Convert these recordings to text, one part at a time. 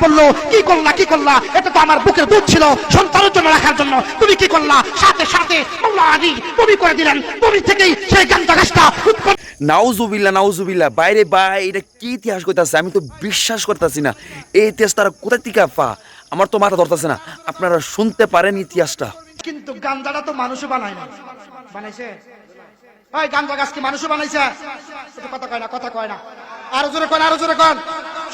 বললো, কি করলা কি করলা, এটা তো আমার বুকের দুধ ছিল সন্তানের জন্য রাখার জন্য, তুমি কি করলা? সাথে সাথে মাওলা আলী বমি করে দিলেন। বমি থেকেই সেই গাঁজা গাছটা উৎপন্ন। নাউজুবিল্লাহ নাউজুবিল্লাহ, বাইরে ভাই এটা কি ইতিহাস করতেছে, আমি তো বিশ্বাস করতেছি না। এই ইতিহাস তারা কোথা থেকে পা, আমার তো মাথা ধরতেছে না। আপনারা শুনতে পারেন ইতিহাসটা। কিন্তু গাঁজাটা তো মানুষও বানায় না, বানাইছে? ওই গাঁজা গাছ কি মানুষও বানাইছে? কথা কয় না, কথা কয় না। আরো জোরে কন, আরো জোরে কন।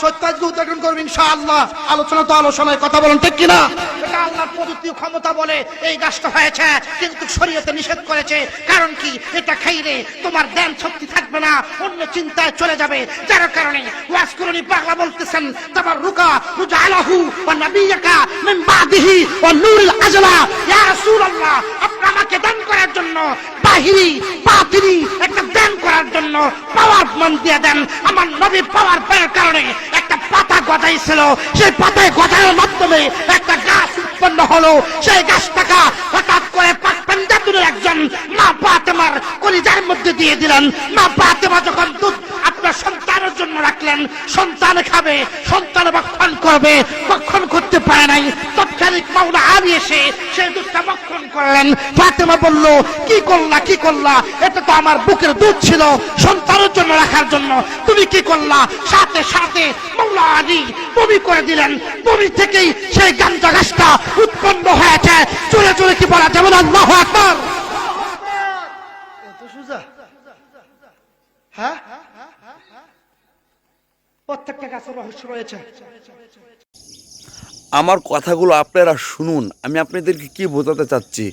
সত্য আজকে উদ্ঘাটন করবেন ইনশাআল্লাহ। আলোচনা তো আলোচনায়, কথা বলেন ঠিক কিনা? এটা আল্লাহর প্রদত্ত ক্ষমতা বলে এই গাছটা হয়েছে, কিন্তু শরীয়তে নিষেধ করেছে। কারণ কি? এটা খাইলে তোমার জ্ঞান শক্তি থাকবে না, অন্য চিন্তায় চলে যাবে। যার কারণে ওয়াজ করুনি পাগলা বলতেছেন তাবাররুকা রুজালাহু ওয়া নাবিয়াকা মিন বাদিহি ওয়া নূরুল আজলা। ইয়া রাসূলুল্লাহ, আপনি আমাকে দান করার জন্য বাহিরি বাতিনি একটা দান করার জন্য পাওয়ার মান দিয়ে দেন। আমার নবী পাওয়ার পাওয়ার কারণে একটা পাতা গজাইছিল, সেই পাতায় গজানোর মাধ্যমে একটা গাছ উৎপন্ন হলো। সেই গাছটাকে হঠাৎ করে পাক পাঞ্জাতুরের একজন মা ফাতেমার কলিজার মধ্যে দিয়ে দিলেন। মা ফাতেমা যখন দুধ আপনার সন্তানের জন্য রাখলেন, সন্তান খাবে, সন্তান ভক্ষণ করবে, ভক্ষণ করতে পারে নাই। তৎকালীন মাওলা আলী এসে সেই দুধটা ভক্ষণ করলেন। ফাতেমা বলল, কি করলা কি করলা, এটা তো আমার বুকের দুধ ছিল সন্তানের জন্য রাখার জন্য, তুমি কি করলা? সাথে সাথে মাওলা আলী বমি করে দিলেন। বমি থেকেই সেই গাঁজা গাছটা উৎপন্ন হয়েছে। চলে চলে কি বলা যাবে? আল্লাহু আকবার। এত সোজা? হ্যাঁ, প্রত্যেকটা গাছের রহস্য রয়েছে। আমার কথাগুলো আপনারা শুনুন। আমি আপনাদেরকে কি বোঝাতে চাচ্ছি,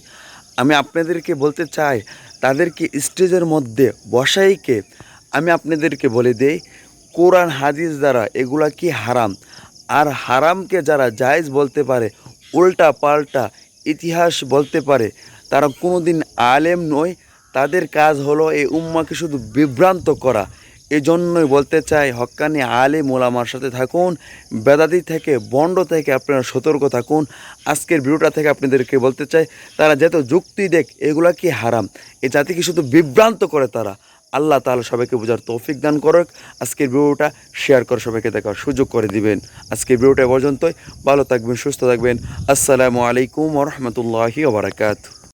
আমি আপনাদেরকে বলতে চাই, তাদেরকে স্টেজের মধ্যে বসাইকে আমি আপনাদেরকে বলে দেই, কোরআন হাদিস দ্বারা এগুলা কি হারাম, আর হারামকে যারা জায়েজ বলতে পারে, উল্টা পাল্টা ইতিহাস বলতে পারে, তারা কোনোদিন আলেম নয়। তাদের কাজ হলো এই উম্মাকে শুধু বিভ্রান্ত করা। এজন্যই বলতে চাই, হক্কানি আলেম ওলামার সাথে থাকুন, বেদাতি থেকে বন্ড থেকে আপনারা সতর্ক থাকুন। আজকের ভিডিওটা থেকে আপনাদেরকে বলতে চাই, তারা যত যুক্তি দেখ এগুলা কি হারাম, এই জাতিকে শুধু বিভ্রান্ত করে তারা। আল্লাহ তাআলা সবাইকে বোঝার তৌফিক দান করুক। আজকের ভিডিওটা শেয়ার করে সবাইকে দেখার সুযোগ করে দিবেন। আজকের ভিডিওটা পর্যন্তই। ভালো থাকবেন, সুস্থ থাকবেন। আসসালামু আলাইকুম ওয়া রাহমাতুল্লাহি ওয়া বারাকাতুহু।